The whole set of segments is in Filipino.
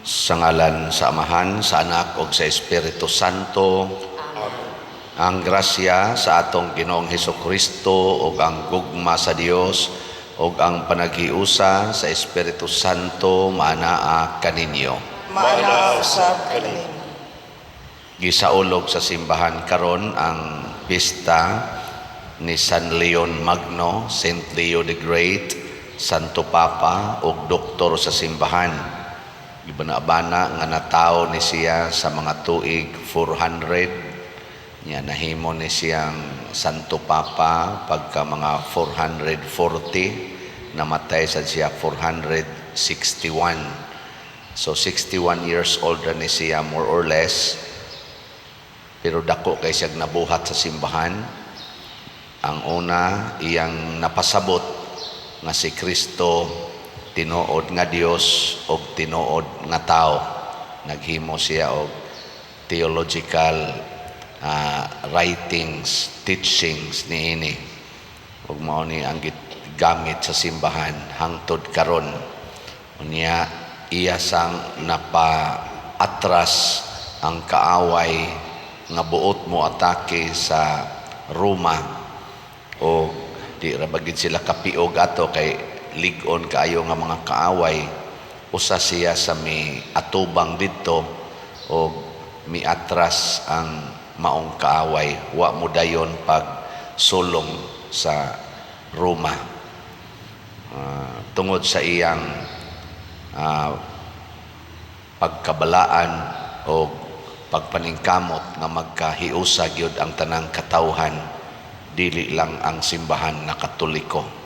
Sa ngalan sa Amahan, sa Anak ug sa Espiritu Santo. Amen. Ang grasya sa atong Ginoong Hesukristo ug ang gugma sa Dios ug ang panaghiusa sa Espiritu Santo maanaa kaninyo. Maana usab kanin. Gisaulog sa simbahan karon ang pista ni San Leon Magno, Saint Leo the Great, Santo Papa ug doktor sa simbahan. Gibana-bana nga natawo ni siya sa mga tuig 400. Nya nahimo ni siyang Santo Papa pagka mga 440, namatay sa siya 461. So 61 years old na ni siya more or less. Pero dako kay siya nabuhat sa simbahan. Ang una, iyang napasabot nga si Kristo tinuod nga Dios og tinuod nga tao. Naghimo siya og theological writings, teachings niini. Ug mao ni ang gamit sa simbahan hangtod karon. Unya iya sang napa-atras ang kaaway nga buot mo atake sa Roma, o di ra bagid sila kapiog ato kay ligon kaayo nga mga kaaway. Usa siya sa mi atubang didto o miatras ang maong kaaway, wa mo dayon pag sulong sa Roma. Tungod sa iyang pagkabalaan o pagpaningkamot nga magkahiusa gyud ang tanang katawhan, dili lang ang simbahan na Katoliko.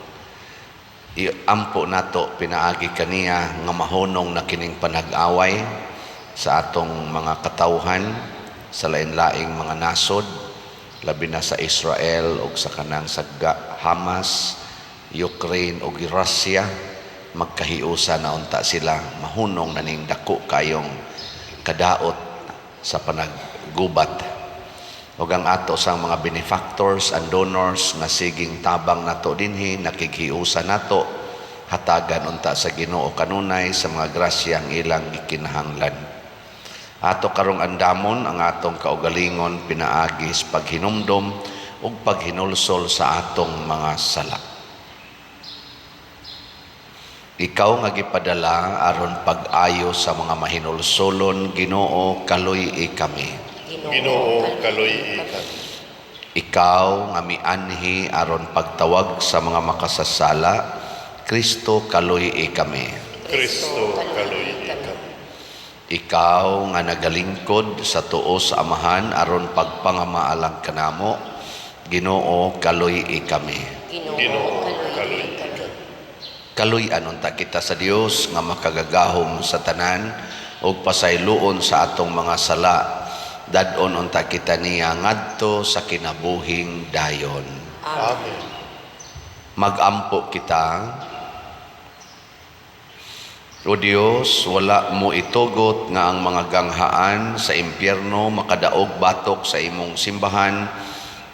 Iampo nato pinaagi kaniya nga mahunong na kining panag-away sa atong mga katawhan sa lain-laing mga nasod, labi na sa Israel ug sa kanang sagga Hamas, Ukraine ug Russia. Magkahiusa na unta sila, mahunong na ning dako kayong kadaot sa panaggubat. Ug ang ato sang mga benefactors and donors nga siging tabang nato dinhi, nakighiusa nato hatagan unta sa Ginoo kanunay sa mga grasyang ilang gikinahanglan. Ato karong andamon ang atong kaugalingon pinaagis paghinumdom ug paghinulsol sa atong mga sala. Ikaw nga gipadala aron pag-ayo sa mga mahinulsolon, Ginoo, kaluy kami. Ginoo, kaluy kami. Ikaw nga mianhi aron pagtawag sa mga makasasala, Kristo, kaluy kami. Kristo, kaluy kami. Ikaw nga nagalingkod sa tuo sa Amahan aron pagpangamaalang kanamo, Ginoo, kaluy kami. Ginoo, kaluy kami. Kaluy anon ta kita sa Dios nga makagagahom sa tanan ug pasayloon sa atong mga sala. Dadon unta kita niya ngadto sa kinabuhing dayon. Amen. Magampo kita. O Dios, wala mo itugot nga ang mga ganghaan sa impyerno makadaog batok sa imong simbahan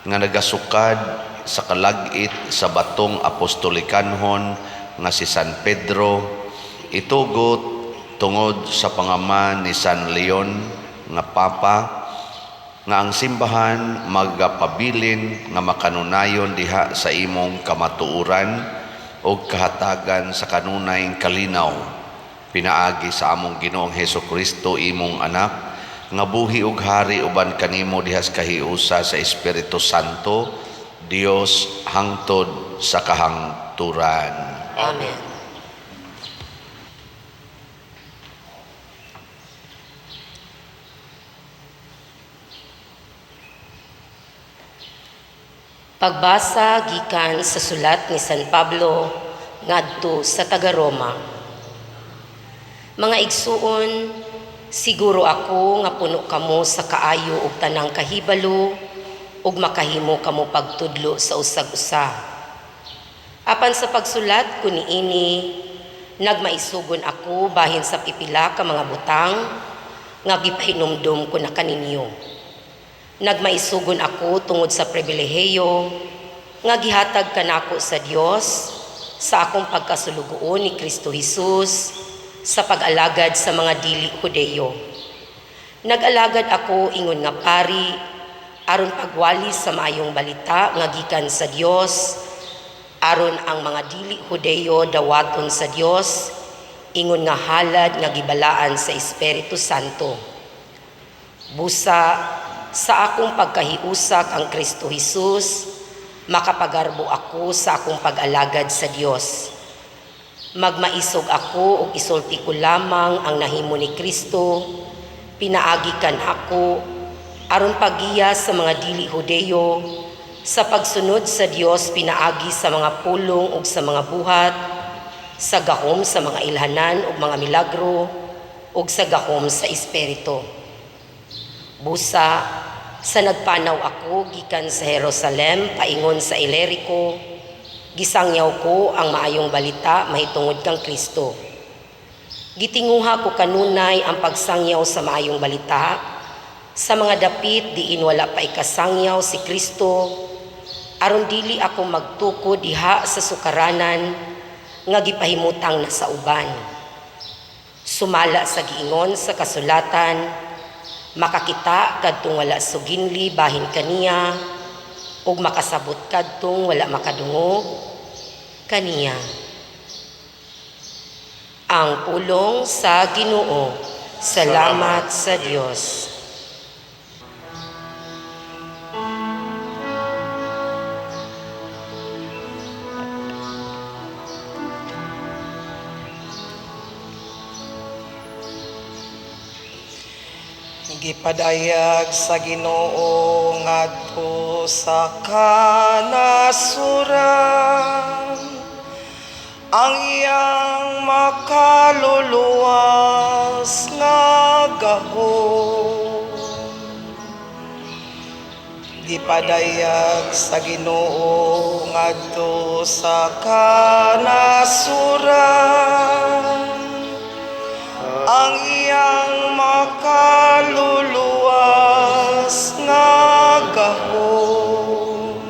nga nagasukad sa kalagit sa batong apostolikanhon nga si San Pedro. Itugot tungod sa pangaman ni San Leon nga Papa nga ang simbahan magapabilin nga makanunayon diha sa imong kamatuoran o kahatagan sa kanunayng kalinaw. Pinaagi sa among Ginoong Hesukristo imong anak nga buhi ug hari uban kanimo diha sa kahiusa sa Espiritu Santo, Dios hangtod sa kahangturan. Amen. Pagbasa gikan sa sulat ni San Pablo ngadto sa taga-Roma. Mga igsuon, siguro ako nga puno kamo sa kaayo ug tanang kahibalo ug makahimo kamo pagtudlo sa usag-usa. Apan sa pagsulat ko niini, nagmaisugon ako bahin sa pipila ka mga butang nga gipahinumdum ko na kaninyo. Nagmaisugon ako tungod sa pribilehiyo nga gihatag kanako sa Dios sa akong pagkasulugoon ni Kristo Jesus sa pag-alagad sa mga dili Hudeyo. Nag-alagad ako ingon nga pari aron pagwali sa maayong balita nga gikan sa Dios, aron ang mga dili Hudeyo dawaton sa Dios ingon nga halad nga gibalaan sa Espiritu Santo. Busa sa akong pagkahiusak ang Kristo Jesus, makapagarbo ako sa akong pag-alagad sa Dios. Magmaisog ako ug isulti ko lamang ang nahimo ni Kristo, pinaagikan ako aron pagiya sa mga dili Hudeyo, sa pagsunod sa Dios pinaagi sa mga pulong ug sa mga buhat, sa gahom sa mga ilhanan ug mga milagro, ug sa gahom sa Espiritu. Busa sa nagpanaw ako gikan sa Jerusalem paingon sa Ilirico, gisangyaw ko ang maayong balita mahitungod kang Kristo. Gitinguha ko kanunay ang pagsangyaw sa maayong balita sa mga dapit diin wala pa ikasangyaw si Kristo, aron dili ako magtukod diha sa sukaranan nga gipahimutang na sa uban. Sumala sa giingon sa kasulatan, makakita kadtong wala suginli bahin kaniya, ug makasabot kadtong wala makadungog kaniya. Ang pulong sa Ginoo. Salamat sa Dios. Gipadayag sa Ginoo ngadto sa kanasuran ang iyang makaluluwas nga gahom. Gipadayag sa Ginoo ngadto sa kanasuran ang iyang makaluluwas nga gahom.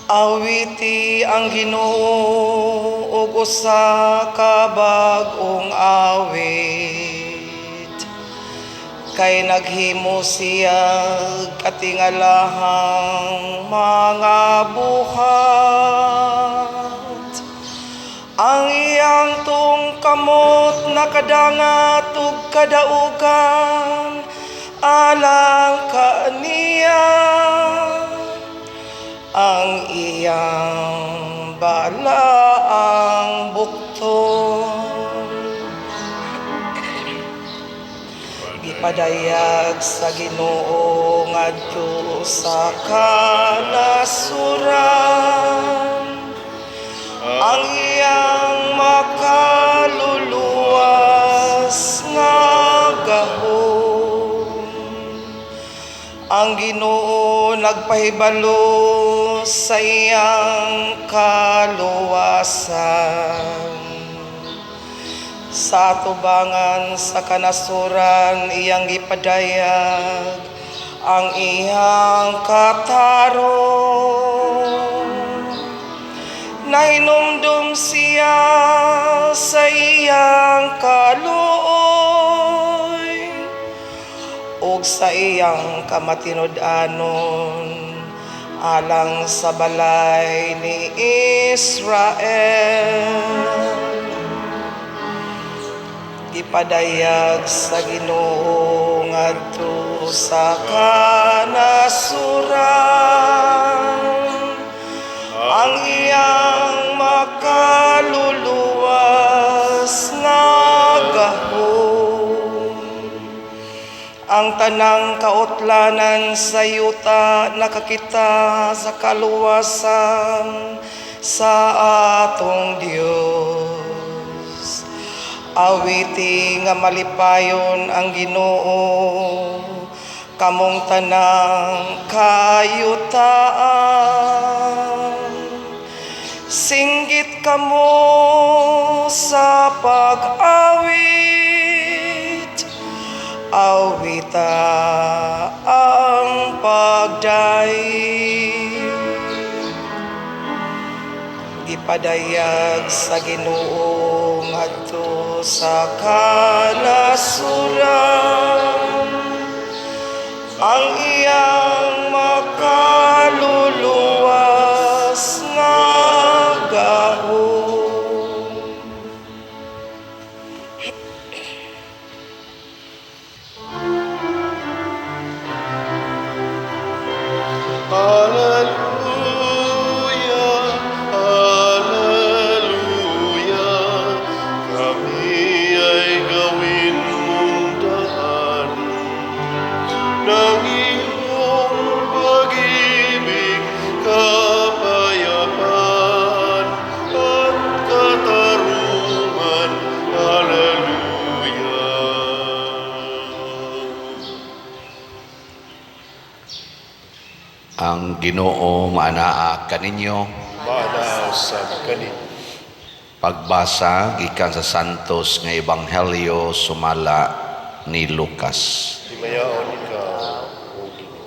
Awiti ang Ginoo ug usa ka bag-ong awit, kay naghimo siya katingalahang mga buhat. Ang iyang tungkamot nakadangat ug kadaugan alang kaniya, ang iyang balaang bukton. Gipadayag sa Ginoo ngadto sa kanasuran ang iyang makaluluwas nga gahom. Ang Ginoo nagpahibalo sa iyang kaluwasan. Sa atubangan sa kanasuran iyang gipadayag ang iyang katarong. Nahinumdum siya sa iyang kaluoy ug sa iyang kamatinud-anon alang sa balay ni Israel. Gipadayag sa Ginoo ngadto sa kanasuran ang iyang makaluluwas nga gahom. Ang tanang kautlanan sa yuta nakakita sa kaluwasan sa atong Dios. Awiti nga malipayon ang Ginoo kamong tanang kayutaan. Singgit kamo sa pag-awit, awita ang pagdaig. gipadayag sa Ginoo ngadto sa kanasuran, ang iyang makaluluwas nga gahom. Hallelujah, hallelujah, kami ay gawin mong daan ng iyong pag-ibig, kapayapaan at katarungan. Hallelujah. Ang Ginoo maanaa kaninyo. Manaw sa kanin. Pagbasa gikan sa Santos nga Ebanghelyo sumala ni Lucas. Himayaon ikaw, O Ginoo.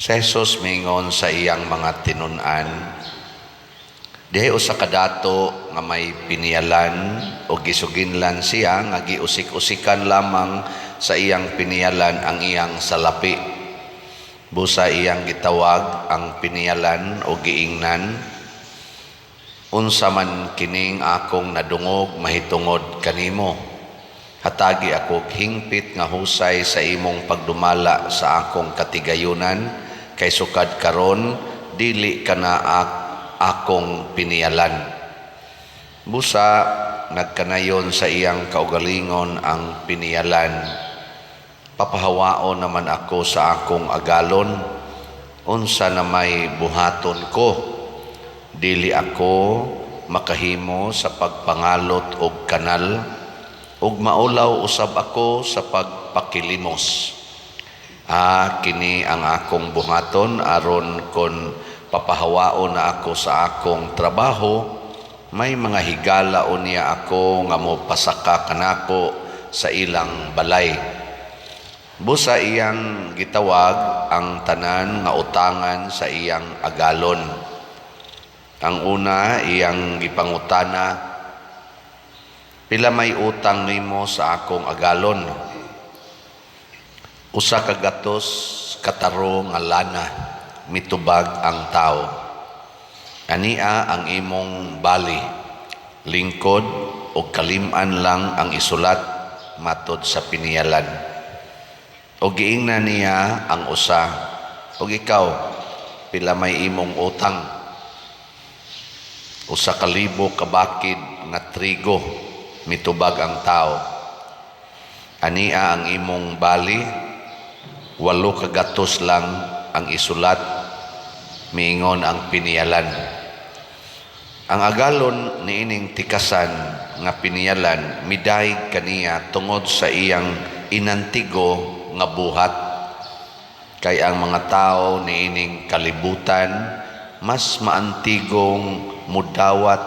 Si Jesus mingon sa iyang mga tinun-an, dihay usa ka dato nga may piniyalan o gisuginlan siya nga giusik-usikan lamang sa iyang piniyalan ang iyang salapi. Busa iyang gitawag ang piniyalan o giingnan, unsa man kining akong nadungog mahitungod kanimo. Hatagi ako hingpit nga husay sa imong pagdumala sa akong katigayunan, kay sukad karon dili ka na akong piniyalan. Busa nagkanayon sa iyang kaugalingon ang piniyalan, papahawaon naman ako sa akong agalon, unsa na may buhaton ko. Dili ako makahimo sa pagpangalot og kanal, ug maulaw usab ako sa pagpakilimos. Kini ang akong buhaton aron kon papahawaon na ako sa akong trabaho, may mga higala unya ako nga mo pasaka kanako sa ilang balay. Busa iyang gitawag ang tanan nga utangan sa iyang agalon. Ang una iyang gipangutana, pila may utang nimo sa akong agalon? Usa ka gatos kataro nga lana, mitubag ang tao. Ania ang imong bali, lingkod o kalim-an lang ang isulat matod sa piniyalan. O giingnan niya ang usa, og ikaw, pila may imong utang? Usa ka libo ka bakid nga trigo, mitubag ang tao. Ania ang imong bali, 8 ka gatos lang ang isulat, miingon ang piniyalan. Ang agalon niining tikasan nga piniyalan, midayeg kaniya tungod sa iyang inantigo nga buhat. Kay ang mga tao niining kalibutan mas maantigong mudawat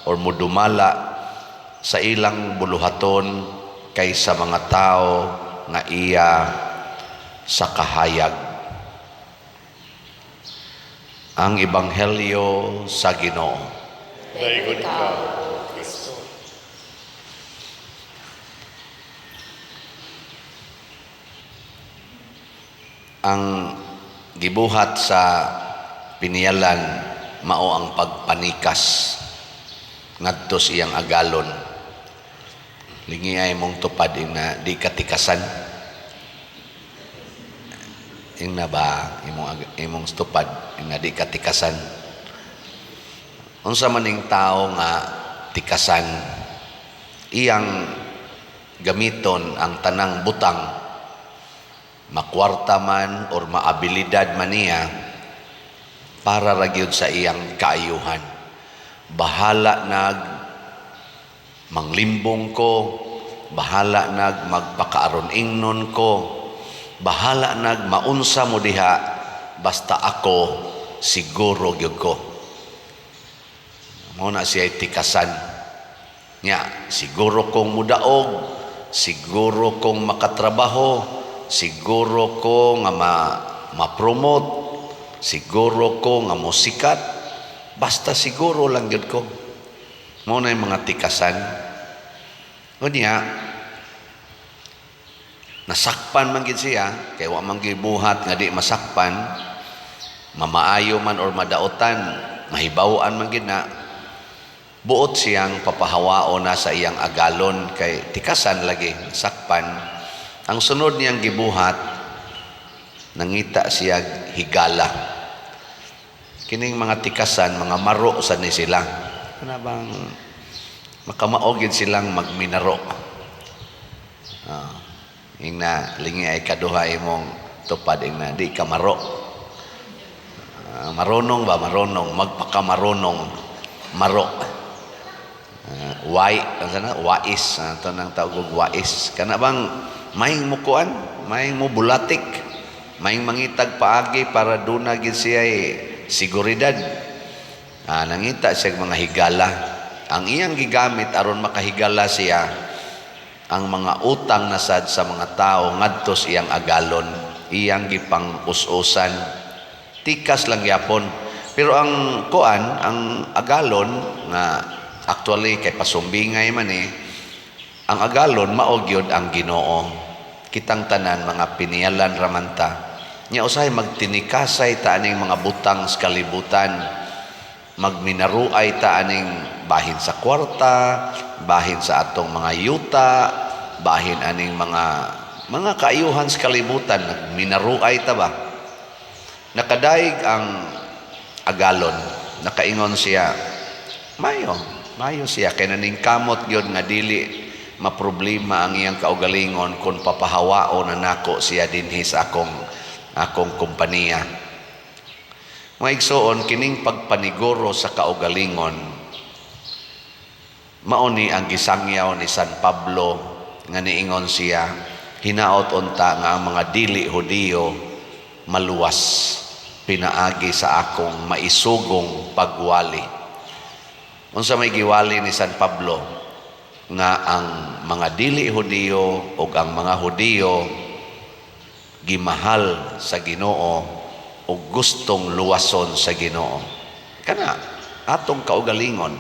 or mudumala sa ilang buluhaton kaysa mga tao nga iya sa kahayag. Ang Ebanghelyo sa Ginoo. Dayon ka, O Kristo. Ang gibuhat sa piniyalan mao ang pagpanikas ngadto sa iyang agalon. Lingi ay mong tupad na di katikasan. Ing na ba imong tupad na di katikasan. Unsa man ning tao nga tikasan, iyang gamiton ang tanang butang, makwarta man or maabilidad man niya, para ragyod sa iyang kaayuhan. Bahala nag manglimbong ko, bahala nag magpakaaron ingnon ko, bahala nag maunsa mo diha, basta ako siguro gyud ko. Muna siya tikasan nya, siguro kong mudaog, siguro kong makatrabaho, siguro ko nga ma-promote, siguro ko nga musikat, basta siguro lang yun ko. Muna yung mga tikasan. Kunya, nasakpan man gid siya, kay wa man gibuhat nga di masakpan, mamaayo man or madaotan, mahibawaan man gid na, buot siyang papahawao na sa iyang agalon kay tikasan lagi sakpan. Ang sunod niyang gibuhat, nangita siya higala. Kining mga tikasan, mga maro sa ni sila. Ano bang makamaogid silang magminaro? Ingna lingi ay kaduha imong tupad ingna di ka maro. Marunong ba? Marunong, magpakamarunong maro. Wais, ito nang tawag wais. Kana bang maing mukuan, maing mo bulatik, maing mangitag paagi para dunagin siya siguridad. Nangita siya mga higala. Ang iyang gigamit aron makahigala siya ang mga utang nasad sa mga tao ngadto sa iyang agalon, iyang gipang us-usan. Tikas lang yapon. Pero ang kuan, ang agalon nga actually kay pasumbingay man ang agalon mao gyud ang Ginoo. Kitang tanan mga pinialan ramanta. Nya usahay magtinikasay ta aning mga butang sa kalibutan. Magminaruay ta aning bahin sa kwarta, bahin sa atong mga yuta, bahin aning mga kaayuhan sa kalibutan, minaruay ta ba? Nakadaig ang agalon, nakaingon siya, mayo siya, kaya naning kamot yun nga dili maproblema ang iyang kaugalingon kung papahawao na nako siya dinhi sa akong kompanya. Mga igsoon, kining pagpaniguro sa kaugalingon, mauni ang gisangyaw ni San Pablo nga niingon siya, hinaot unta nga ang mga dili Hudiyo maluwas pinaagi sa akong maisugong pagwali. Unsa may giwali ni San Pablo nga ang mga dili Hudiyo o ang mga Hudiyo gimahal sa Ginoo o gustong luwason sa Ginoo. Kana atong kaugalingon.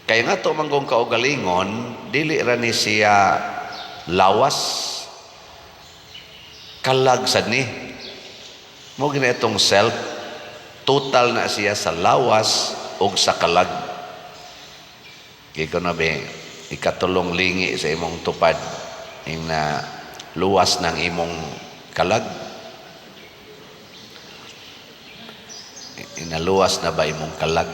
Kaya nga ito manggong kaugalingon, dili ra ni siya lawas, kalag sad ni. Mo gina itong self, total na siya sa lawas o sa kalag. Kaya ko na ba, ikatulong lingi sa imong tupad, yung na luwas ng imong kalag. Inaluwas na ba imong kalag?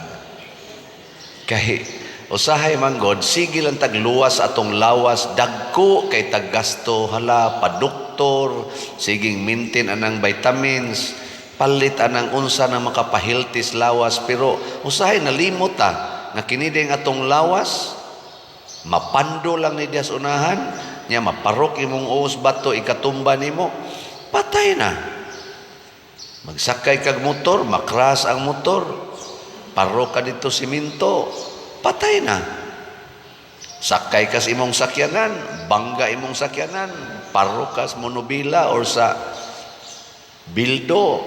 Kay usahay manggod, sige lang tagluwas atong lawas, dagko kay taggasto, hala, padoktor, siging mintin anang vitamins, palit anang unsa na makapahiltis lawas, pero usahay nalimot nga kiniding atong lawas, mapando lang ni Dias unahan, nya maparok imong uos bato, ikatumba nimo, patay na. Magsakay kag motor, makras ang motor, parok ka dito siminto, patay na. Sakay kas imong sakyanan, bangga imong sakyanan, parok kas monobila or sa bildo,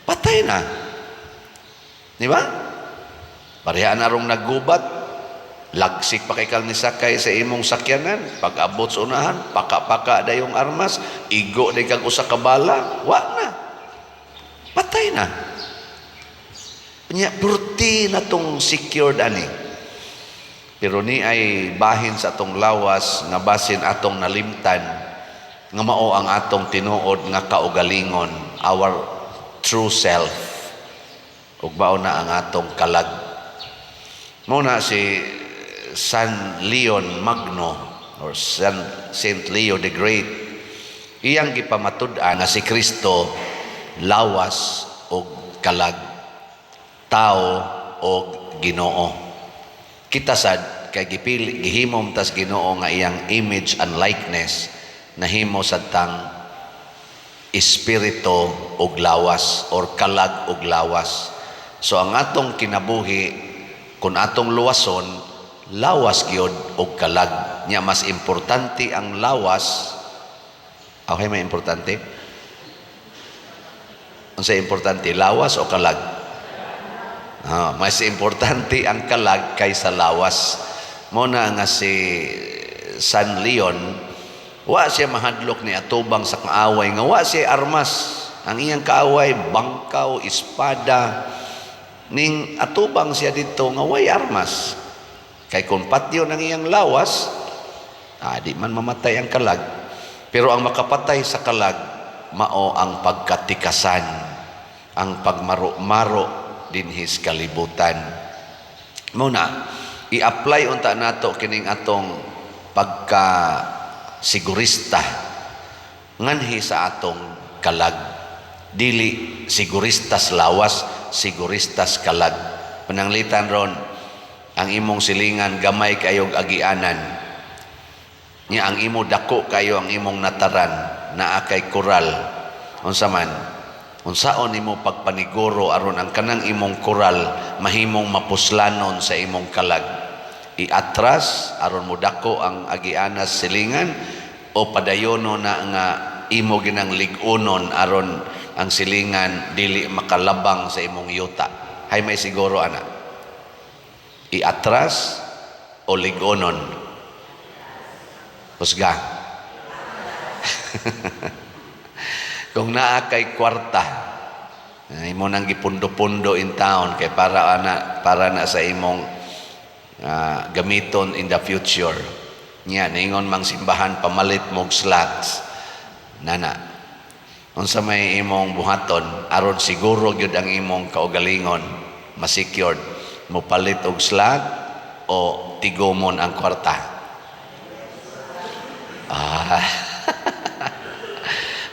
patay na. Di ba? Parehaan arong naggubat, lagsik pa kay kang nisakay sa imong sakyanan, pag abot sa unahan, paka-paka da yung armas, igo da kag usa ka bala, wa na. Patay na. Nya purti na tong secured ani. Pero ni ay bahin sa atong lawas nga basin atong nalimtan nga mao ang atong tinuod nga kaugalingon, our true self. Ug mao na ang atong kalag. Mao na si San Leon Magno or Saint Leo the Great. Iyang gipamatud-an nga si Kristo lawas o kalag, tao o Ginoo. Kita sad kay gihimom tas Ginoo nga iyang image and likeness, nahimo sad tang espiritu og lawas or kalag og lawas. So ang atong kinabuhi kung atong luwason, lawas gyud og kalag. Nya mas importante ang lawas. Okay, may importante. Unsa importante, lawas o kalag? Mas importante ang kalag kaysa lawas. Muna nga si San Leon, wa siya mahadlok ni atubang sa kaaway, nga wa siya armas. Ang iyang kaaway, bangkaw, espada, ning atubang siya dito nga way armas. Kay kung patyo ng iyang lawas, di man mamatay ang kalag. Pero ang makapatay sa kalag, mao ang pagkatikasan, ang pagmaro-maro dinhis kalibutan. Muna, i-apply unta nato kining atong pagka sigurista nganhi sa atong kalag. Dili siguristas lawas, siguristas kalag. Pananglitan ron, ang imong silingan gamay kayog agianan. Nya ang imo dako kayo ang imong nataran, naa kay koral. Unsa man, unsaon imo pagpaniguro aron ang kanang imong koral mahimong mapuslanon sa imong kalag. Iatras aron mo dako ang agianas silingan, o padayono na nga imo ginang lig-unon aron ang silingan dili makalabang sa imong yuta. Hay may siguro ana. Iatras o lig-unon? Husga. Kung naa kay kwarta, imo nang gipundo-pundo in town kay para na sa imong gamiton in the future. Nya ningon mang simbahan pamalit mog slots. Nana, unsa may imong buhaton aron siguro gyud ang imong kaugalingon ma-secured, mo palit og slot o tigomon ang kwarta?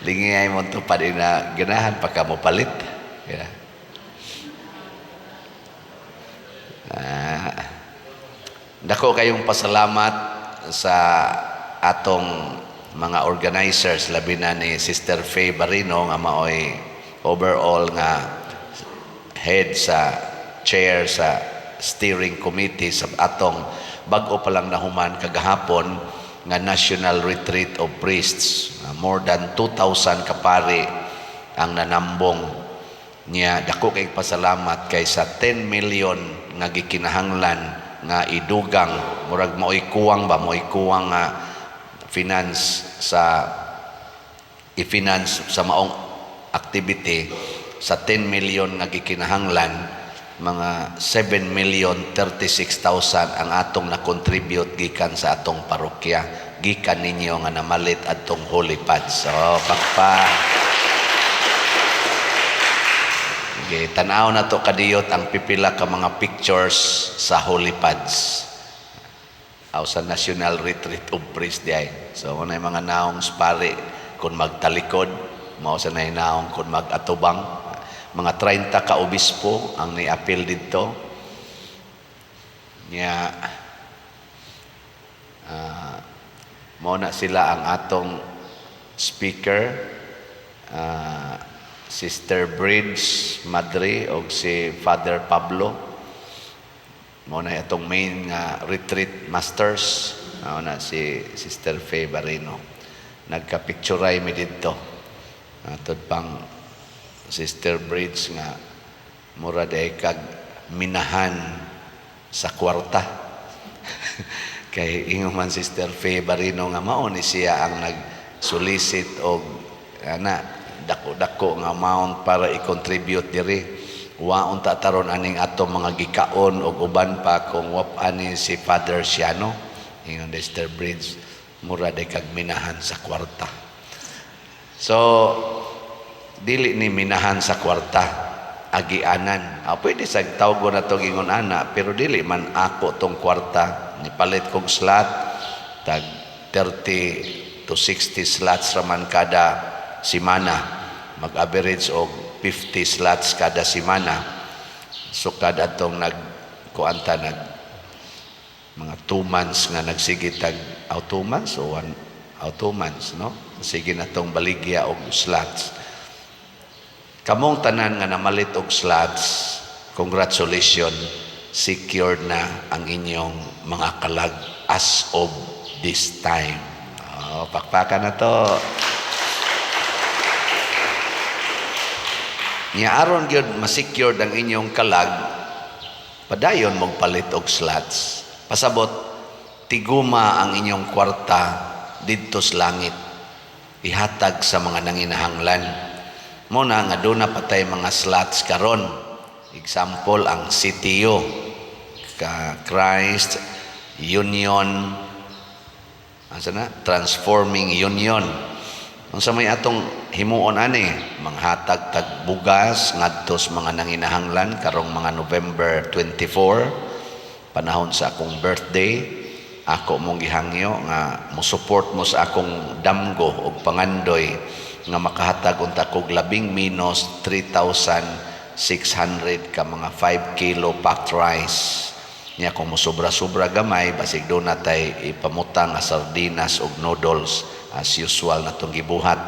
Lingay mo ito pa din na ganahan pa ka mo palit. Yeah. Dako kayong pasalamat sa atong mga organizers, labi na ni Sister Faye Barino nga maoy overall nga head sa chair sa steering committee sa atong bag-o pa lang nahuman kagahapon nga National Retreat of Priests. More than 2,000 kapari ang nanambong niya. Dako kay pasalamat kay sa 10 million nga gikinahanglan nga idugang, murag mo'y kuwang nga finance sa i-finance sa maong activity. Sa 10 million nga gikinahanglan, mga 7,036,000 ang atong na-contribute gikan sa atong parokya, gikan ninyo nga namalit atong holy pads. So, okay, tanaw na to kadiyot ang pipila ka mga pictures sa holy pads aw sa National Retreat of Priests diay. So, unay mga naong spari kung magtalikod, mao sa nay naong kung magatubang. Mga 30 ka obispo ang ni-appeal dito. Nya mao na sila ang atong speaker, Sister Bridge Madre o si Father Pablo. Mao na itong main retreat masters. Mao na si Sister Faye Barino. Nagka-pictureay mi dito. Atod pang Sister Bridge nga mura day kag minahan sa kwarta. Kay ingon man Sister Faye Barino nga mao ni siya ang nag-solicit og dako-dako nga amount para i-contribute diri. Wa unta taron aning ato mga gikaon og uban pa kung wap ani si Father Siano. Ingon Sister Bridge mura day kag minahan sa kwarta. So dili ni minahan sa kwarta, agianan. Pwede sa tawag ko na ito gingon ana, pero dili man ako tong kwarta. Nipalit kong slot, tag 30 to 60 slots raman kada simana. Mag-average og 50 slots kada simana. So kada itong nagkuanta, mga 2 months nga nagsigit tag 2 months o 2 months, no? Sige na itong baligya og slots. Kamong tanan nga namalit og slots, congratulations, secured na ang inyong mga kalag as of this time. Pakpakan na to. Nya aron gyud ma-secure ang inyong kalag, padayon mong palit og slots. Pasabot, tiguma ang inyong kwarta didto sa langit. Ihatag sa mga nanginahanglan. Muna nga doon na patay mga slots karon. Example, ang CTU, Christ Union, Transforming Union. Kung sa may atong himuon ani, manghatag tag bugas ngadto sa mga nanginahanglan karong mga November 24, panahon sa akong birthday. Ako mong gihangyo nga mo-support mo sa akong damgo og pangandoy nga makahatag unta kog labing menos 3,600 ka mga 5 kilo packed rice. Nya kung mo sobra-sobra gamay, basig doon natay ipamutang nga sardinas ug noodles as usual na itong gibuhat.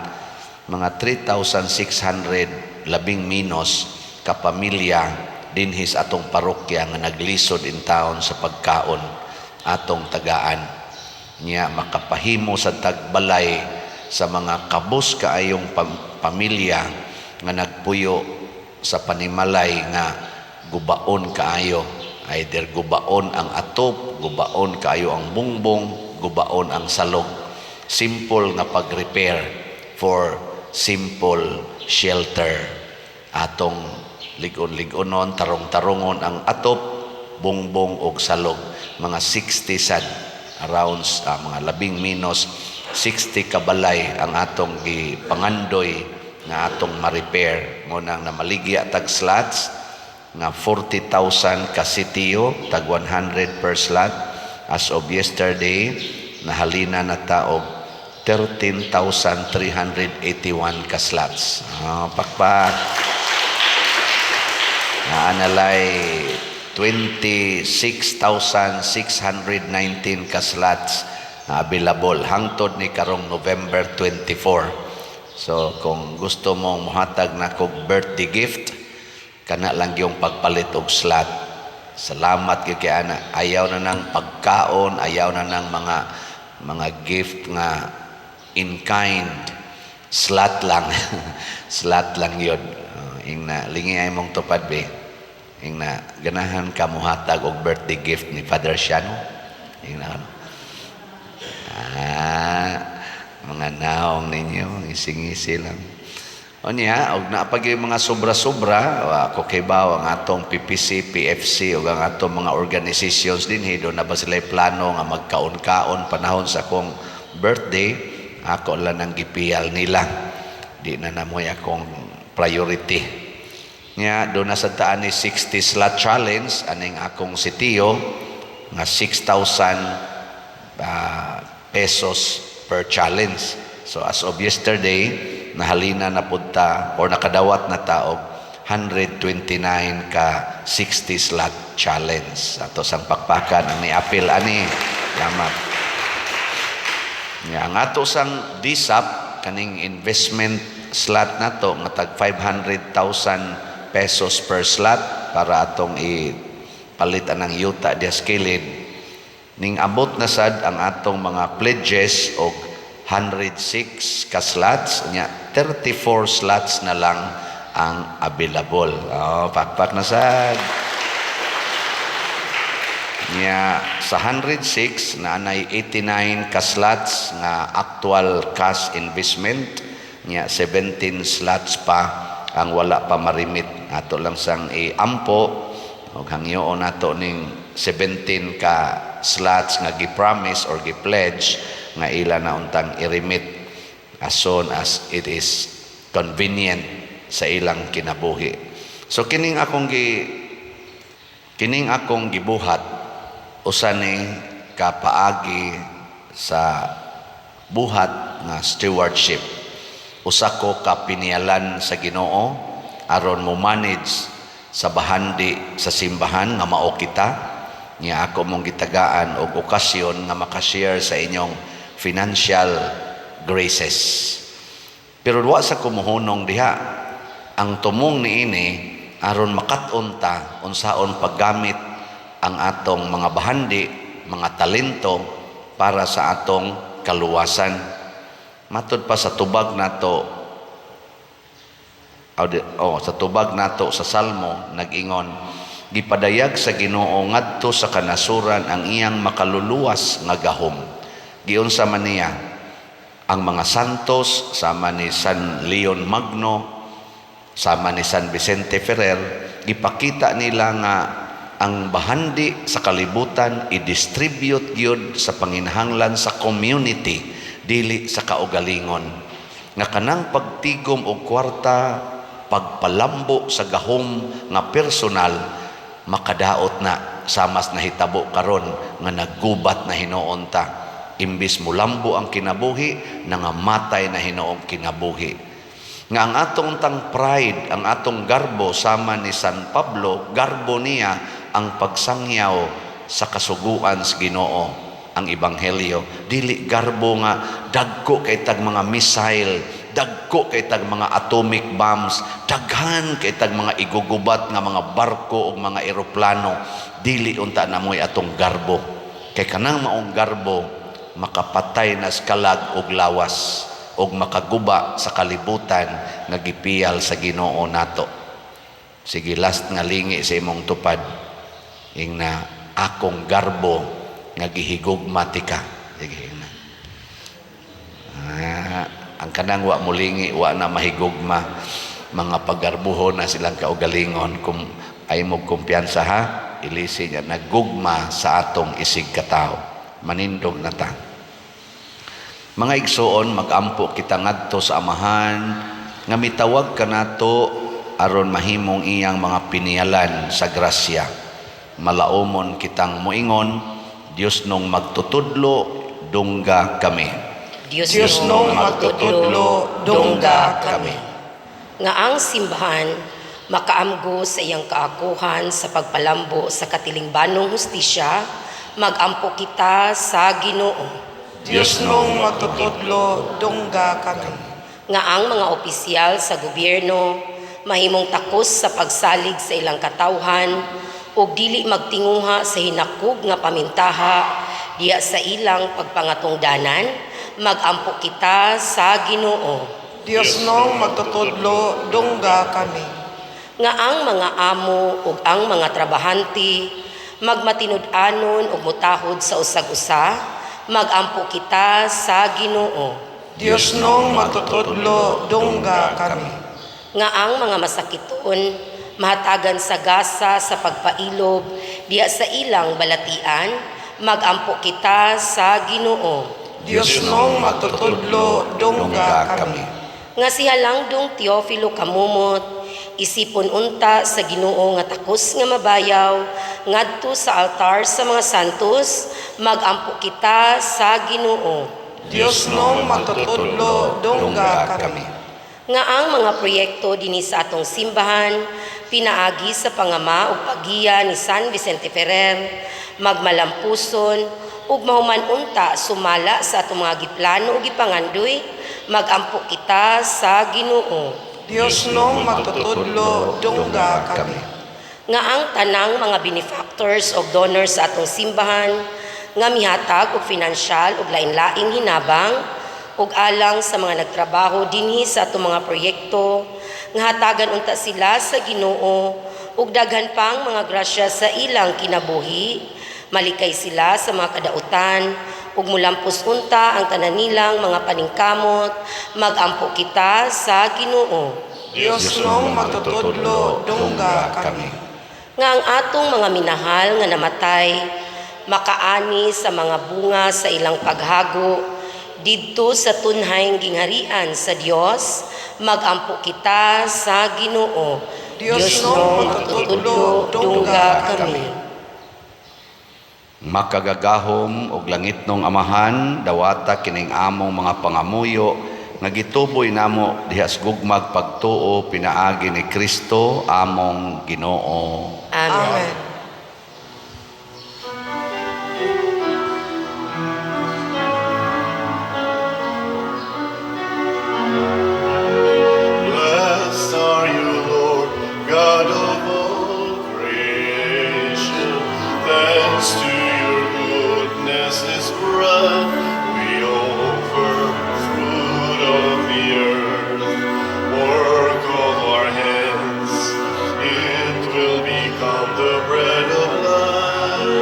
Mga 3,600 labing minos kapamilya dinhis atong parokya nga naglisod in town sa pagkaon atong tagaan. Nya makapahimo sa tagbalay sa mga kabus kaayong pamilya nga nagpuyo sa panimalay nga gubaon kaayo. Either gubaon ang atop, gubaon kaayo ang bungbong, gubaon ang salog. Simple nga pag-repair for simple shelter. Atong ligon-ligonon, tarong-tarongon ang atop, bungbong og salog. Mga 60 sad around mga labing minos 60 kabalay ang atong gipangandoy nga atong ma-repair. Ngunang na maligya tag slots nga 40,000 ka CTO, tag 100 per slot. As of yesterday, nahalina na taog 13,381 ka slots. Pakpak. Naanalay 26,619 ka slots available hangtod ni karong November 24. So kung gusto mong muhatag na kog birthday gift, kana lang yung pagpalit og slot. Salamat kay ana. Ayaw na ng pagkaon, ayaw na ng mga gift nga in kind. Slot lang. Slot lang yun. Ing na lingi ay mong tupad be. Ing na ganahan ka muhatag og birthday gift ni Father Siano. Ing na mga naong ninyo, ising-isi lang. O niya, og napag yung mga sobra-sobra, ako kay baw ang atong PPC, PFC, o ang atong mga organizations din, doon na ba sila plano nga magkaon-kaon panahon sa akong birthday, ako lang ang gipiyal nila. Di na namoy akong priority. Niya, doon na sa taan ni 60 slot challenge, aning akong sitiyo, nga 6,000 pesos per challenge. So as of yesterday, nahalina na punta or nakadawat na taog 129 ka 60 slot challenge. Ato sang pakpakan ang niapil ani. Salamat. Nga nga ato sang DSAP kaning investment slot nato nga tag 500,000 pesos per slot para atong ipalitan ng yuta dias kilid. Ning abot na sad ang atong mga pledges og 106 ka slots, nya 34 slots na lang ang available. Pakpak na sad. Nya sa 106 na anay 89 ka slots nga actual cash investment, nya 17 slots pa ang wala pa marimit. Ato lang sang ampo og hangyoon nato ning 17 ka slots nga gi-promise or gi-pledge nga ila na untang i-remit as soon as it is convenient sa ilang kinabuhi. So kining akong gibuhat usa ni kapaagi sa buhat nga stewardship. Usa ko ka pinialan sa Ginoo aron mo manage sa bahandi sa simbahan nga mao kita. Niya ako mong gitagaan og okasyon nga makashare sa inyong financial graces. Pero wa sa kumuhunong diha ang tumong niini aron makatunta unsaon paggamit ang atong mga bahandi, mga talento para sa atong kaluwasan. Matud pa sa tubag nato sa tubag nato sa Salmo nag-ingon, gipadayag sa Ginoo ngadto sa kanasuran ang iyang makaluluwas nga gahom. Giunsa man niya ang mga santos sama ni San Leon Magno, sama ni San Vicente Ferrer, gipakita nila nga ang bahandi sa kalibutan i-distribute gyud sa panginahanglan sa community dili sa kaugalingon. Nga kanang pagtigom og kwarta, pagpalambo sa gahom nga personal, makadaot na samas nahitabo karon nga naggubat na hinuon ta. Imbis mulambo ang kinabuhi, nangamatay na hinuong kinabuhi. Nga ang atong tang pride, ang atong garbo sama ni San Pablo, garbo niya ang pagsangyaw sa kasuguan sa Ginoo, ang ebanghelyo. Dili garbo nga dagko kay tag mga missile, dagko kay tag mga atomic bombs, daghan kay tag mga igugubat nga mga barko o mga eroplano. Dili unta na mo'y atong garbo. Kay kanang maong garbo, makapatay na skalag og lawas og makaguba sa kalibutan nga gipiyal sa Ginoo nato. Sige, last nga lingi sa imong tupad, ing na akong garbo nga gihigugmatika. Sige na. Ang kanang wa mulingi, wa na mahigugma, mga paggarbuhon na silang kaugalingon. Kung ay mo kumpiyansa ha, ilisi niya, naggugma sa atong isig katao. Manindog na ta. Mga igsoon, magampo kita ngadto sa amahan, nga mitawag ka nato aron mahimong iyang mga pinialan sa grasya. Malaumon kitang muingon, Dios nung magtutudlo, dungga kami. Diyos nung magtutudlo, dungga kami. Nga ang simbahan, makaamgo sa iyang kaakuhan sa pagpalambo sa katilingbanong hustisya, magampo kita sa Ginoo. Diyos nung magtutudlo, dungga kami. Nga ang mga opisyal sa gobyerno, mahimong takos sa pagsalig sa ilang katawhan, o dili magtinguha sa hinakog nga pamintaha, diya sa ilang pagpangatungdanan, magampo kita sa Ginoo. Diyos nung magtutudlo, dungga kami. Nga ang mga amo ug ang mga trabahante, magmatinud-anon ug mutahod sa usag-usa, magampo kita sa Ginoo. Diyos nung magtutudlo, dungga kami. Nga ang mga masakiton, mahatagan sa gasa sa pagpailob, diya sa ilang balatian, magampo kita sa Ginoo. Diyos nung magtutudlo, dungga kami. Nga si Halangdong Teofilo Kamumot, isipon unta sa Ginoo nga takos nga mabayaw, ngadto sa altar sa mga santos, magampo kita sa Ginoo. Diyos nung magtutudlo, dungga kami. Nga ang mga proyekto dinhi sa atong simbahan, pinaagi sa pangama ug pagiya ni San Vicente Ferrer, magmalampuson ug mahuman unta sumala sa atong mga giplano ug gipangandoy, magampo kita sa Ginoo. Diyos nung magtutudlo, dungga kami. Nga ang tanang mga benefactors o donors sa atong simbahan, nga mihatag og pinansyal ug lain-laing hinabang, ug alang sa mga nagtrabaho dinhi sa atong mga proyekto, nga hatagan unta sila sa Ginoo, ug daghan pang mga grasya sa ilang kinabuhi, malikay sila sa mga kadautan, ug mulampos unta ang tanan nilang mga paningkamot, magampo kita sa Ginoo. Diyos nung magtutudlo, dungga kami. Nga ang atong mga minahal nga namatay, makaani sa mga bunga sa ilang paghago, didto sa tunhayng gingharian sa Dios, magampo kita sa Ginoo. Diyos nung magtutudlo, dungga kami. Makagagahom og langit nung amahan, dawata kining among mga pangamuyo, nga gituboy namo dihas gugmag pagtuo pinaagi ni Kristo among Ginoo. Amen. Amen. Blessed are you, Lord, God of all creation. Thanks to your goodness is brought. We offer fruit of the earth, work of our bread of life.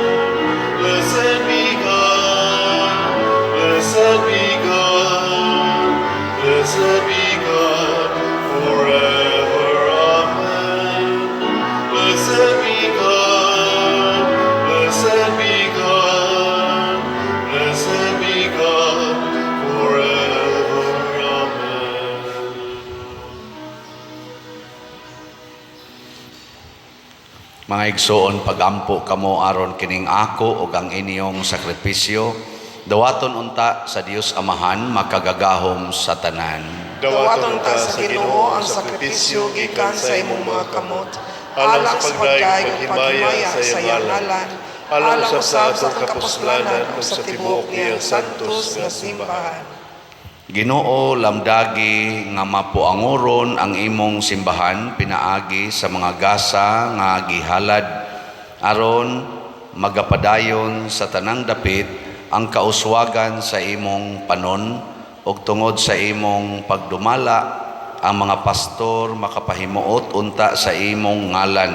Blessed be God, blessed be God, blessed be God forever. Amen. Blessed be God, blessed be God, blessed be God forever. Amen. Mga igsoon, pagampo kamo aron kining ako ug ang inyong sakripisyo, dawaton unta sa Dios Amahan makagagahom sa tanan. Dawaton ta sa Ginoo ang sakripisyo gikan sa imong mga kamot, alang sa pagdaig ug paghimaya sa iyang ngalan, alang usab sa kapuslanan ug sa tibuok niyang santos nga simbahan. Ginoo, lamdagi nga mapuanguron ang imong simbahan pinaagi sa mga gasa nga gihalad aron magapadayon sa tanang dapit ang kauswagan sa imong panon ug tungod sa imong pagdumala ang mga pastor makapahimuot unta sa imong ngalan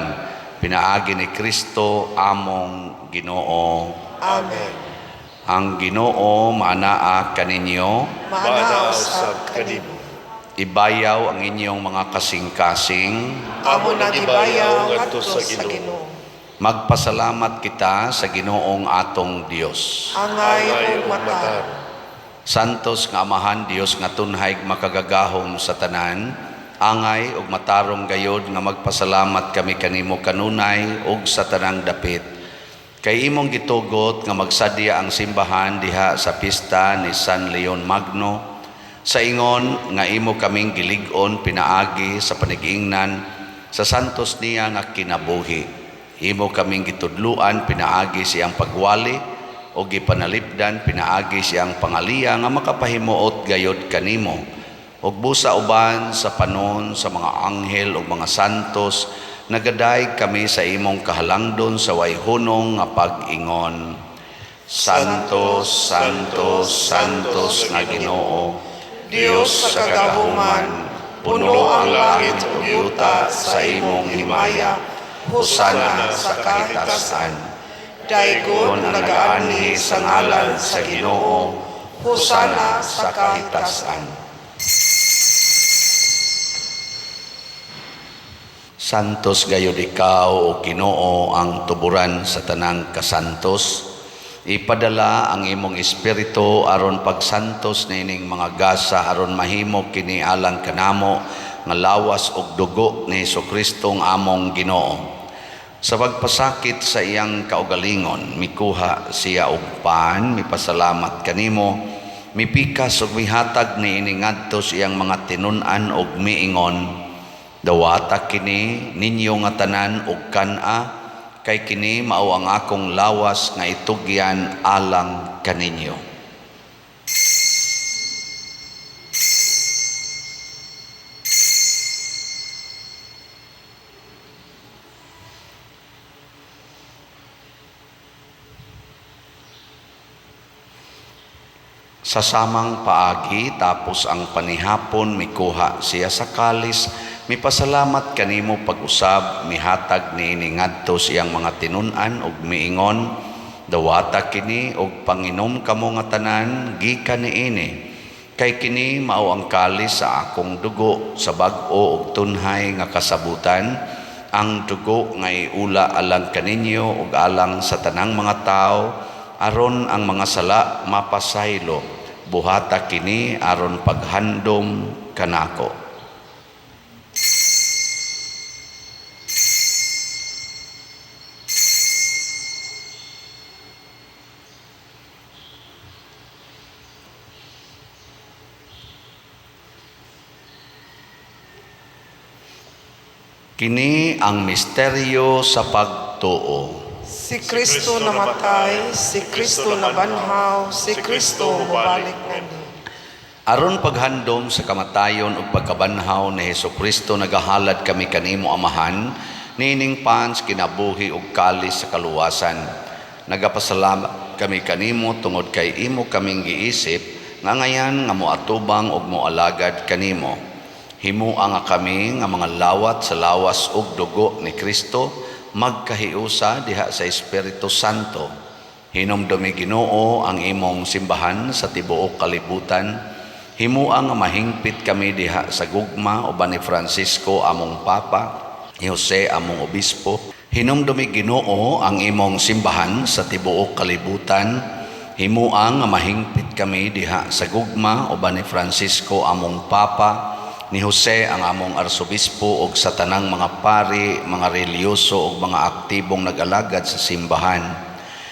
pinaagi ni Kristo among Ginoo. Amen. Ang Ginoo maanaa kaninyo, Maanaw sab kanimo. ibayaw ang inyong mga kasing-kasing. Amo nagibayaw ngadto sa Ginoo. Magpasalamat kita sa Ginoong atong Dios. Angay ug matar. Santos nga Amahan Dios nga tunhay makagagahom sa tanan, angay ug matarong gayod nga magpasalamat kami kanimo kanunay ug sa tanang dapit. Kay imong gitugot nga magsadya ang simbahan diha sa pista ni San Leon Magno, sa ingon nga imo kaming gilig-on pinaagi sa panigingnan sa santos niya nga kinabuhi. Imo kaming gitudluan pinaagi siyang pagwali o gipanalipdan pinaagi siyang pangaliya nga makapahimuot gayod kanimo. Ug busa uban sa panon sa mga anghel ug mga santos, nagaday kami sa imong kahalangdon sa way hunong nga pag-ingon. Santos, Santos, Santos nga Ginoo, Dios sa kagahuman, puno ang langit ug yuta sa imong himaya. Hosana sa kahitasan. Daygon Kung ang nagaanhi sa ngalan sa Ginoo, Hosana sa kahitasan. Santos gayud ikaw o Ginoo ang tuburan sa tanang kasantos. Ipadala ang imong espiritu aron pagsantos nining mga gasa aron mahimo kini alang kanamo nga lawas ug dugo ni Jesucristo ang among Ginoo. Sa pagpasakit sa iyang kaugalingon, mikuha siya og pan, mipasalamat kanimo, mipikas ug mihatag niini ngadto sa iyang mga tinun-an ug miingon, dawata kini ninyo nga tanan ug kan-a, kay kini mao ang akong lawas nga itugyan alang kaninyo. Sa samang paagi tapos ang panihapon mikuha siya sa kalis, mipasalamat kanimo pag-usab, mihatag niini ngadto siyang mga tinun-an ug miingon, dawata kini og panginom kamo nga tanan gikan niini, kay kini mao ang kalis sa akong dugo sa bag-o ug tunhay nga kasabutan, ang dugo nga iula alang kaninyo ug alang sa tanang mga tao, aron ang mga sala mapasaylo. Buhata kini aron paghandom kanako. Kini ang misteryo sa pagtuo. Si Kristo namatay, si Kristo nabanhaw, si Kristo mabalik nini. Aron paghandom sa kamatayon ug pagkabanhaw ni Jesucristo nagahalad kami kanimo Amahan, nining pans kinabuhi ug kalis sa kaluwasan. Nagapasalamat kami kanimo tungod kay imo kaming giisip nga ngayan nga moatubang ug moalagad kanimo. Himuang nga kami nga mga lawat sa lawas ug dugo ni Kristo magkahiusa diha sa Espiritu Santo. Hinumdumi Ginoo ang imong simbahan sa tibuok kalibutan. Himuang nga mahingpit kami diha sa gugma uban ni Francisco among Papa, ni Jose among Obispo. Hinumdumi Ginoo ang imong simbahan sa tibuok kalibutan. Himuang nga mahingpit kami diha sa gugma uban ni Francisco among Papa, ni Jose ang among Arsobispo ug sa tanang mga pari, mga reliyoso ug mga aktibong nag-alagad sa simbahan.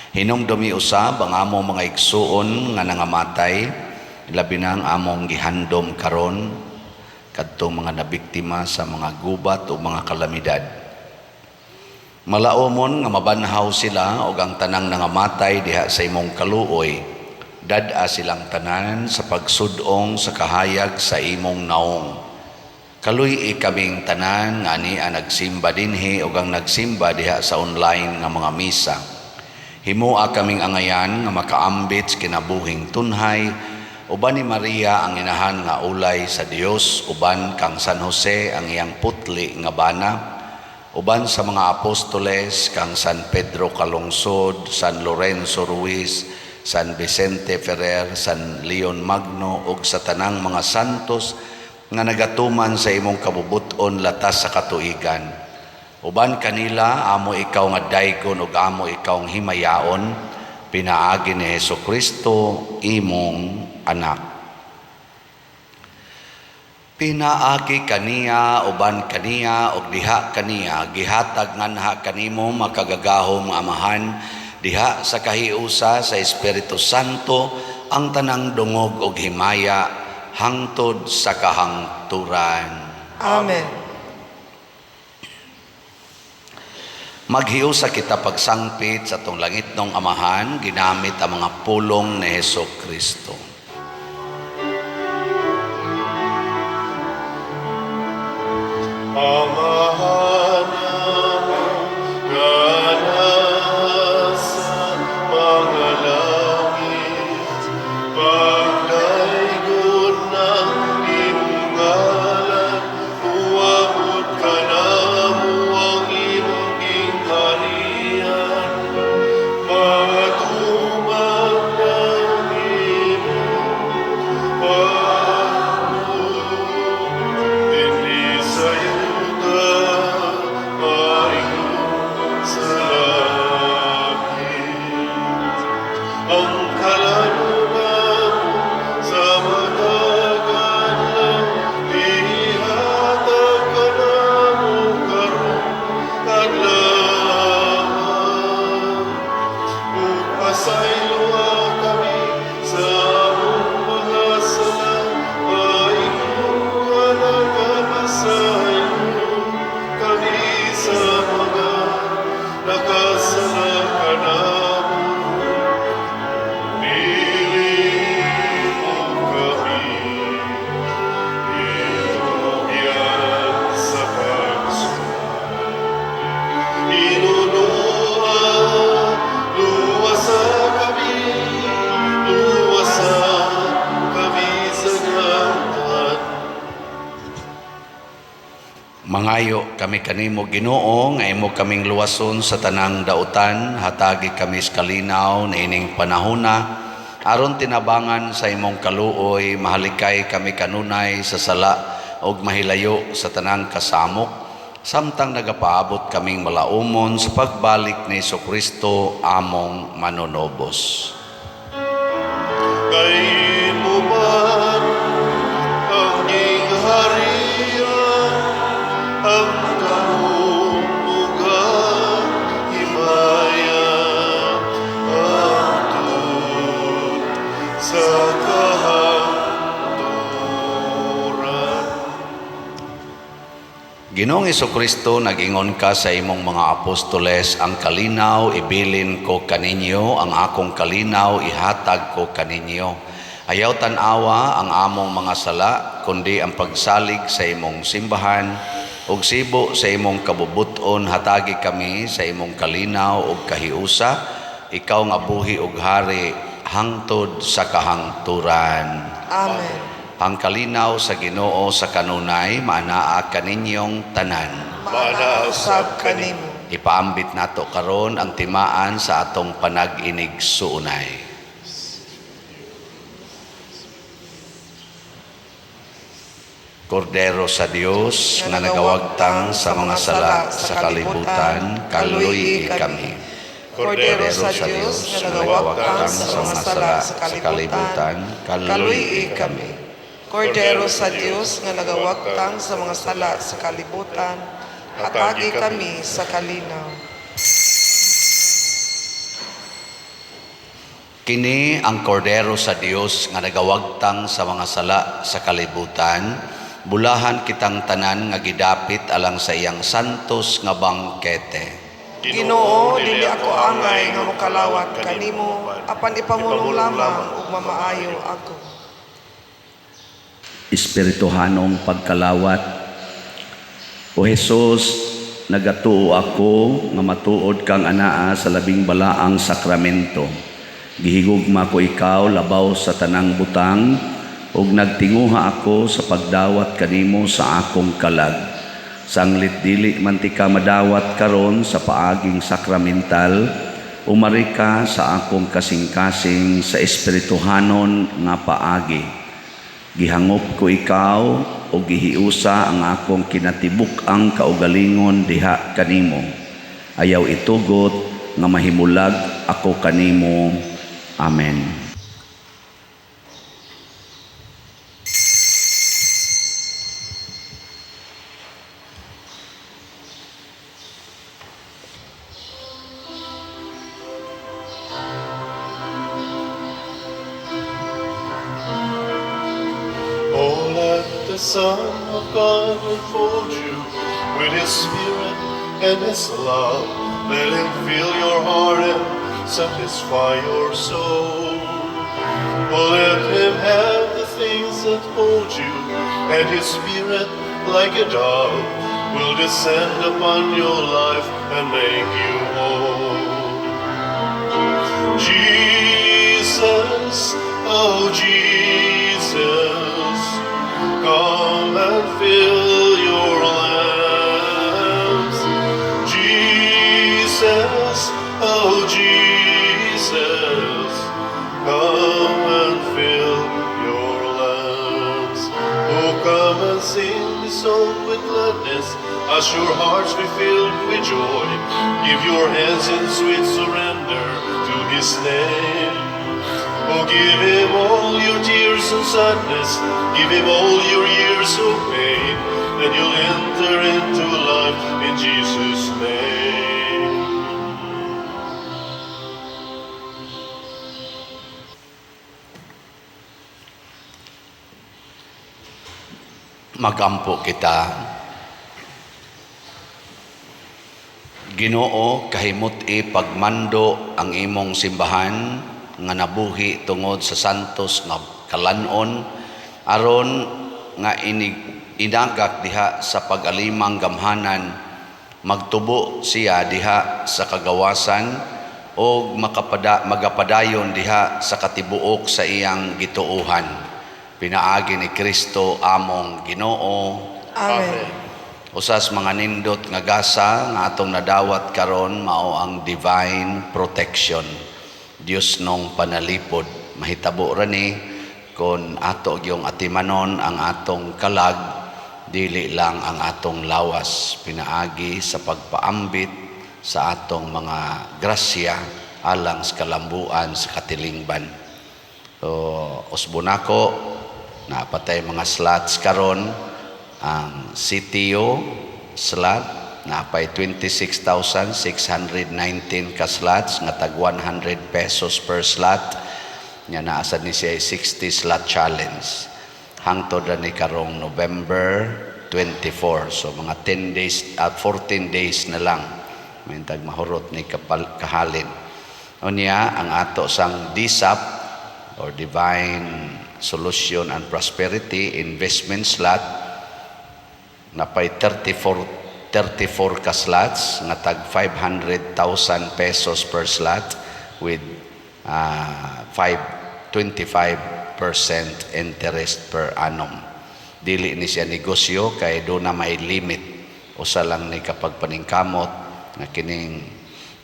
Hinumdumi usab ang among mga igsuon nga nangamatay, labi na ang among gihandom karon kadtong mga nabiktima sa mga gubat o mga kalamidad. Malaumon nga mabanhaw sila og ang tanang nangamatay diha sa imong kaluoy. Dad-a silang tanan sa pagsudong sa kahayag sa imong naong. Kaluy kaming tanan nga ni nagsimba dinhi ug ang nagsimba diha sa online nga mga misa. Himua kaming angayan nga makaambit sa kinabuhing tunhay, uban ni Maria ang inahan nga ulay sa Dios, uban kang San Jose ang iyang putli nga bana, uban sa mga apostoles kang San Pedro Calungsod, San Lorenzo Ruiz, San Vicente Ferrer, San Leon Magno ug sa tanang mga santos nga nagatuman sa imong kabubuton latas sa katuigan. Uban kanila amo ikaw nga daygon ug amo ikaw nga himayaon, pinaagi ni Hesukristo imong anak. Pinaagi kaniya uban kaniya ug diha kaniya gihatag nganha kanimo makagagahom amahan diha sa kahiusa sa Espiritu Santo ang tanang dungog ug himaya hangtod sa kahangturan. Amen. Maghiusa kita pagsangpit sa tong langit ng amahan ginamit ang mga pulong ni Hesukristo. Amahan mo nga nasa mga langit, pagdaygon ng iyong ngalan, uwabot ka namo ang iyong gingharian, matumag ng iyong dinhi sa yuta, maayong sa langit. Ang kalanunan sa matagal lang, ihatag ka namo karon kadlawan. Upasaylo kami sa among mga sala, maayong nga nagapasaylo kami sa mga nakasala ka namo. Pili mo kami, inuyan sa pagsunod. Inunuha, luwasa kami sa gawad. Mangayo kami kanimo Ginoo nga imo kaming luwason sa tanang dautan, hatagi kami sa kalinaw na ining panahona, aron tinabangan sa imong kaluoy, mahalikay kami kanunay sa sala og mahilayo sa tanang kasamok, samtang nagapaabot kaming malaumon sa pagbalik ni Hesukristo among manunobos. Kay mo man ang gingharian, ang kahumugan, himaya, hangtod sa kahangturan. Ginoong Hesukristo, nag-ingon ka sa imong mga apostoles, ang kalinaw ibilin ko kaninyo, ang akong kalinaw ihatag ko kaninyo. Ayaw tanawa ang among mga sala, kundi ang pagsalig sa imong simbahan, ug sibo sa imong kabubuton, hatagi kami sa imong kalinaw ug kahiusa, ikaw nga buhi ug hari, hangtod sa kahangturan. Amen. Ang kalinaw sa Ginoo sa kanunay, maanaa kaninyong tanan. Maana usab kanimo. Ipaambit nato karon ang timaan sa atong panag-inig suunay. Kordero sa Dios nga nagawagtang sa mga sala sa kalibutan, kaluy kami. Kordero sa Diyos nga nagawagtang sa mga sala sa kalibutan, kaluy kami. Kordero sa Diyos nga nagawagtang sa mga sala sa kalibutan, hatagi kami sa kalinaw. Kini ang kordero sa Dios nga nagawagtang sa mga sala sa kalibutan, bulahan kitang tanan nga gidapit alang sa iyang santos nga bangkete. Ginoo, dili ako angay nga mokalawat kanimo, apan ipamulong lamang ug mamaayo ako. Espirituhanong pagkalawat. O Jesus, nagatuo ako nga matuod kang anaa sa labing balaang sakramento. Gihigugma ko ikaw labaw sa tanang butang, ug nagtinguha ako sa pagdawat kanimo sa akong kalag. Sanglit dili man ti ka madawat karon sa paaging sakramental, umari ka sa akong kasing-kasing sa espirituhanon nga paagi. Gihangop ko ikaw o gihiusa ang akong kinatibuk-ang kaugalingon diha kanimo. Ayaw itugot nga mahimulag ako kanimo. Amen. Oh, let the Son of God enfold you with His Spirit and His love. Let Him fill your heart and satisfy your soul. Oh, let Him have the things that hold you, and His Spirit, like a dove, will descend upon your life and make you whole. Jesus, oh Jesus, come and fill your lamps. Jesus, oh Jesus, come and fill your lamps. Oh, come and sing this song with gladness, as your hearts be filled with joy. Give your hands in sweet surrender to His name. Oh, give Him all your tears and sadness, give Him all your years of pain, and you'll enter into life in Jesus' name. Magampo kita. Ginoo, kahimot pagmando ang imong simbahan nga nabuhi tungod sa santos nga kalanon aron nga inagak diha sa pag-alimang gamhanan, magtubo siya diha sa kagawasan o magapadayon diha sa katibuok sa iyang gituuhan. Pinaagi ni Kristo among Ginoo. Amen. Usas mga nindot nga gasa nga atong nadawat karon mao ang divine protection. Dios nong panalipod. Mahitabo ra ni kon ato gyung atimanon ang atong kalag, dili lang ang atong lawas. Pinaagi sa pagpaambit sa atong mga grasya alang sa kalambuan sa katilingban. So, usbonako napatay mga slots karon. Ang CTO slot napay 26,619 ka slots nga tag 100 pesos per slot. Nya naasad ni siya 60 slot challenge. Hangtod ra ni karong November 24. So mga 10 days at 14 days na lang. May tag mahurot ni kahalin. Unya ang ato sang DSAP or Divine Solution and Prosperity Investment Slot napay 34 ka slots nga tag 500,000 pesos per slot with 25% interest per annum. Dili ni siya negosyo kay do na may limit. Usa lang ni kapag paningkamot nga kining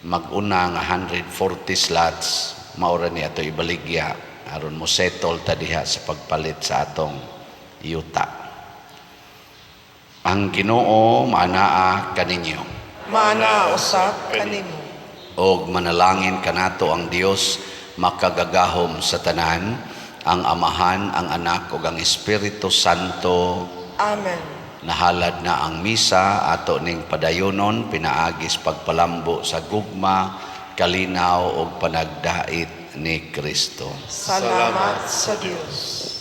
mag-una nga 140 slots maura ni ato ibaligya aron mo settle ta diha sa pagpalit sa atong yuta. Ang Ginoo maanaa kaninyo. Mana usab kanimo. Og manalangin kanato ang Dios makagagahom sa tanan, ang Amahan, ang Anak ug ang Espiritu Santo. Amen. Nahalad na ang misa ato ning padayonon pinaagis pagpalambo sa gugma, kalinaw ug panagdait ni Kristo. Salamat sa Dios.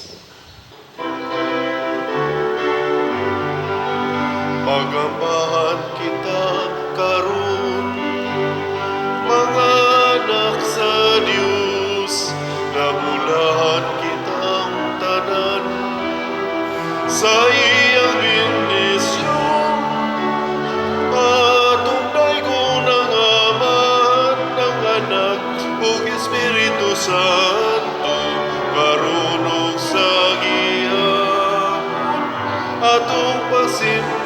Pagambahan kita karon, mga anak sa Dios, nabulahan kitang tanan sa iyang bendisyon. Patunay ko ng Ama, ng Anak, ug Espiritu Santo, karon ug sa gihapon, atong pasimba